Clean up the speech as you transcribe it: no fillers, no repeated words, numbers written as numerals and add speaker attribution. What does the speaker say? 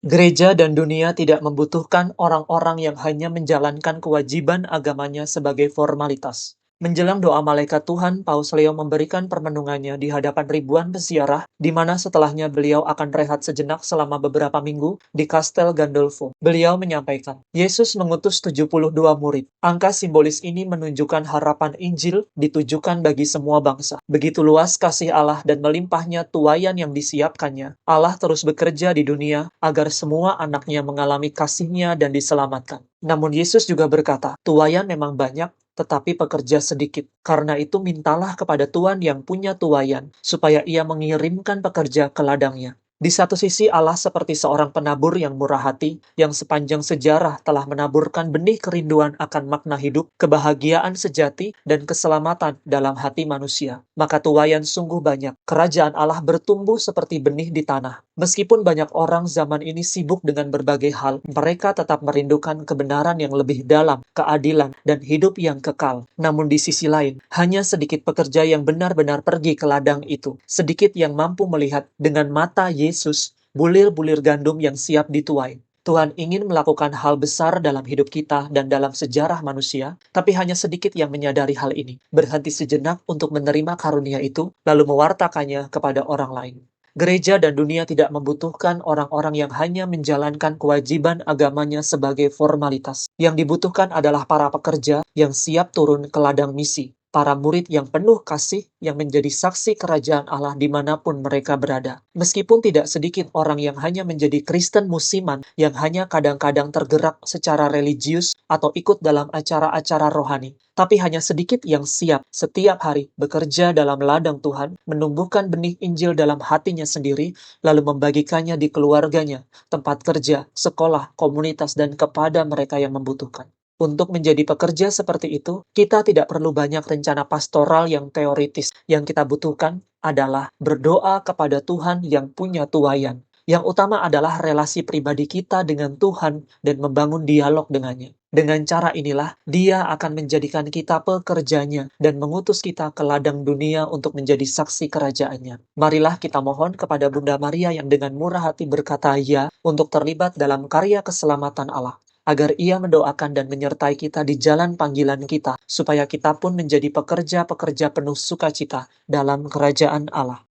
Speaker 1: Gereja dan dunia tidak membutuhkan orang-orang yang hanya menjalankan kewajiban agamanya sebagai formalitas. Menjelang doa malaikat Tuhan, Paus Leo memberikan permenungannya di hadapan ribuan peziarah, di mana setelahnya beliau akan rehat sejenak selama beberapa minggu di Castel Gandolfo. Beliau menyampaikan, Yesus mengutus 72 murid. Angka simbolis ini menunjukkan harapan Injil ditujukan bagi semua bangsa. Begitu luas kasih Allah dan melimpahnya tuaian yang disiapkannya, Allah terus bekerja di dunia agar semua anaknya mengalami kasih-Nya dan diselamatkan. Namun Yesus juga berkata, tuaian memang banyak, tetapi pekerja sedikit. Karena itu mintalah kepada Tuhan yang punya tuaian, supaya Ia mengirimkan pekerja ke ladangnya. Di satu sisi Allah seperti seorang penabur yang murah hati, yang sepanjang sejarah telah menaburkan benih kerinduan akan makna hidup, kebahagiaan sejati, dan keselamatan dalam hati manusia. Maka tuaian sungguh banyak. Kerajaan Allah bertumbuh seperti benih di tanah. Meskipun banyak orang zaman ini sibuk dengan berbagai hal, mereka tetap merindukan kebenaran yang lebih dalam, keadilan, dan hidup yang kekal. Namun di sisi lain, hanya sedikit pekerja yang benar-benar pergi ke ladang itu. Sedikit yang mampu melihat dengan mata Yesus, bulir-bulir gandum yang siap dituai. Tuhan ingin melakukan hal besar dalam hidup kita dan dalam sejarah manusia, tapi hanya sedikit yang menyadari hal ini. Berhenti sejenak untuk menerima karunia itu, lalu mewartakannya kepada orang lain. Gereja dan dunia tidak membutuhkan orang-orang yang hanya menjalankan kewajiban agamanya sebagai formalitas. Yang dibutuhkan adalah para pekerja yang siap turun ke ladang misi. Para murid yang penuh kasih, yang menjadi saksi kerajaan Allah dimanapun mereka berada. Meskipun tidak sedikit orang yang hanya menjadi Kristen musiman, yang hanya kadang-kadang tergerak secara religius atau ikut dalam acara-acara rohani. Tapi hanya sedikit yang siap setiap hari bekerja dalam ladang Tuhan, menumbuhkan benih Injil dalam hatinya sendiri, lalu membagikannya di keluarganya, tempat kerja, sekolah, komunitas, dan kepada mereka yang membutuhkan. Untuk menjadi pekerja seperti itu, kita tidak perlu banyak rencana pastoral yang teoritis. Yang kita butuhkan adalah berdoa kepada Tuhan yang punya tuaian. Yang utama adalah relasi pribadi kita dengan Tuhan dan membangun dialog dengannya. Dengan cara inilah, Dia akan menjadikan kita pekerjanya dan mengutus kita ke ladang dunia untuk menjadi saksi kerajaannya. Marilah kita mohon kepada Bunda Maria yang dengan murah hati berkata ya untuk terlibat dalam karya keselamatan Allah, agar Ia mendoakan dan menyertai kita di jalan panggilan kita, supaya kita pun menjadi pekerja-pekerja penuh sukacita dalam kerajaan Allah.